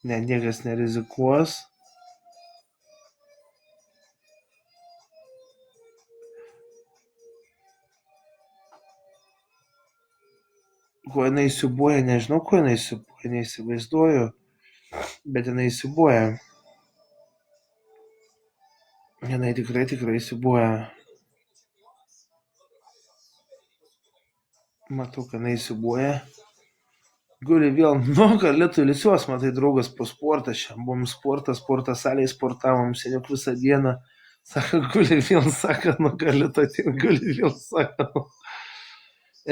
Ne, niekas nerizikuos. Kuo jinai siūbuoja, nežinau, kuo jinai siūbuoja, neįsivaizduoju, bet jinai siūbuoja. Jinai tikrai siūbuoja. Matau, kad jinai siūbuoja. Guli vėl, nu, gali tu ilsiuos, matai, draugas po sportą, šiandien buvom sporto salėje sportavom, seniuk visą dieną. Sako, guli vėl, sako, nu, gali tu atėjti, guli vėl, sako, nu.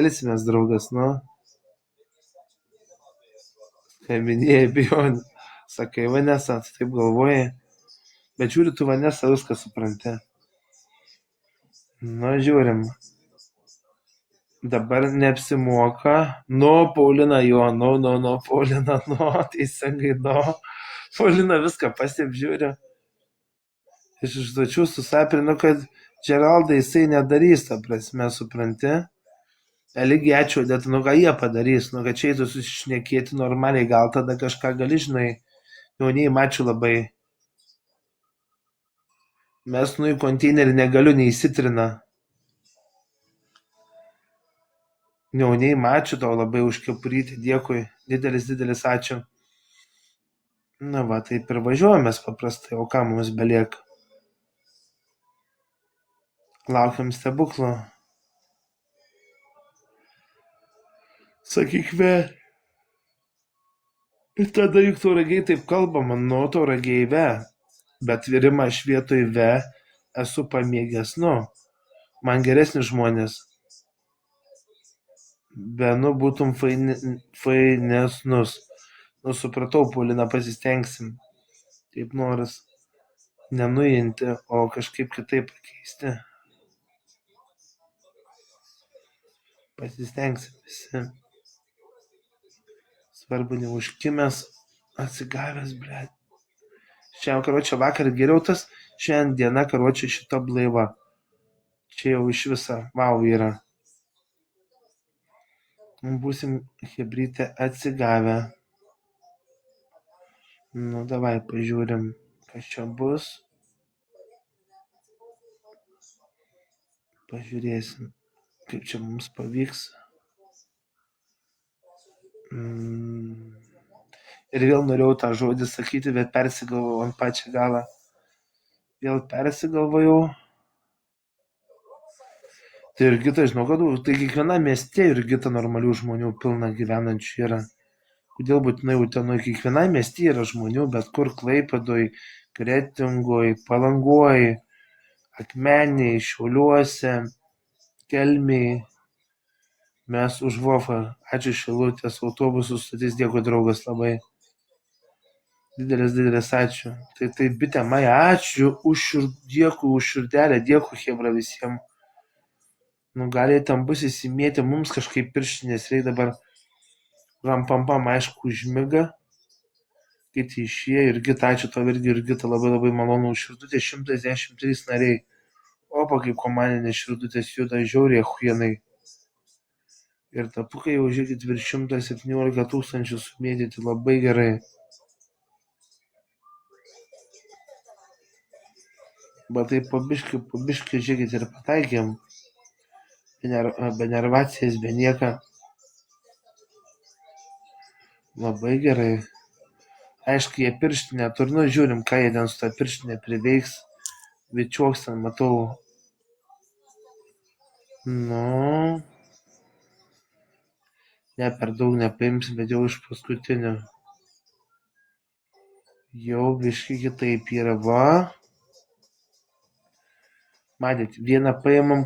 Ilsimės, draugas, nu. Skambinėjai, bijonį. Sakai, Vanesa, tu taip galvojai. Bet žiūri, tu Vanesa viską supranti. Nu, žiūrim. Dabar neapsimoka. Nu, Paulina, jo, nu, Paulina, nu, teisingai, nu. Paulina viską pasiapžiūri. Iš užduočių susaprinu, kad Džeraldai jisai nedarys, ta prasme, supranti. Lygiai ačiū, bet nu ką jie padarys, nu kad čia eitų susišnekėti normaliai, gal tada kažką gali, žinai, jaunėjim ačiū labai. Mes nu į konteinerį negaliu, neįsitrina. Jaunėjim ačiū tau labai už kepurytę, dėkui, didelis ačiū. Na va, taip ir važiuojamės paprastai, o ką mums belieka? Laukiam stebuklo. Sakykime. Ir tada juk tauragiai taip kalbama, nu tauragiai ve. Bet virimą aš vietoj ve esu pamėgęs, nu. Man geresni žmonės. Be, nu, būtum fainesnus. Nu, supratau, Paulina, pasistengsim. Taip noras nenuinti, o kažkaip kitaip pakeisti. Pasistengsim visi. Svarbu neužkimęs, atsigavęs, blet. Šiandien, karočią, vakar geriau tas, šiandien diena, karočią, šita blaiva. Čia jau iš viso, vau, yra. Būsim chebrytė atsigavę. Nu, davai, pažiūrim, kas čia bus. Pažiūrėsim, kaip čia mums pavyks. Ir vėl norėjau tą žodį sakyti, bet persigalvojau ant pačią galą. Vėl persigalvojau. Tai Jurgita, žinau, kad tai kiekviena mieste Jurgita normalių žmonių pilna gyvenančių yra. Kodėl būtinai Utenoj? Kiekvienai mieste yra žmonių, bet kur Klaipėdoj, Kretingoj, Palangoj, Akmenėj, Šiauliuose, Kelmėj. Mes už Vofą. Ačiū Šilutės autobusų stotis, dėkui draugas labai. Didelis ačiū. Tai bitė Maja, ačiū dėkui už širdelę, dėkui chebra visiems. Nu, gal jie ten bus įsimėtę, mums kažkaip pirštinės reikia dabar. Rampampam, aišku, užmiga. Kiti išėjo, Jurgita, ačiū tau irgi, Jurgita, labai malonu už širdutę, 113 nariai. Opa, kaip komandinės širdutės juda žiauriai achuienai. Ir tapukai jau žiūrėkit virš 117 tūkstančių sumėtyti, labai gerai. Bet tai pabiškai žiūrėkit ir pataikėm. Be nervacijas, be nieką. Labai gerai. Aišku, jie pirštinę turi, nu žiūrim, ką jie ten su tą pirštinę priveiks. Vičioks ten, matau. Nu. Ne, per daug nepaimsim, bet jau iš paskutinių. Jau biškai kitaip yra, va. Matėt, vieną paimam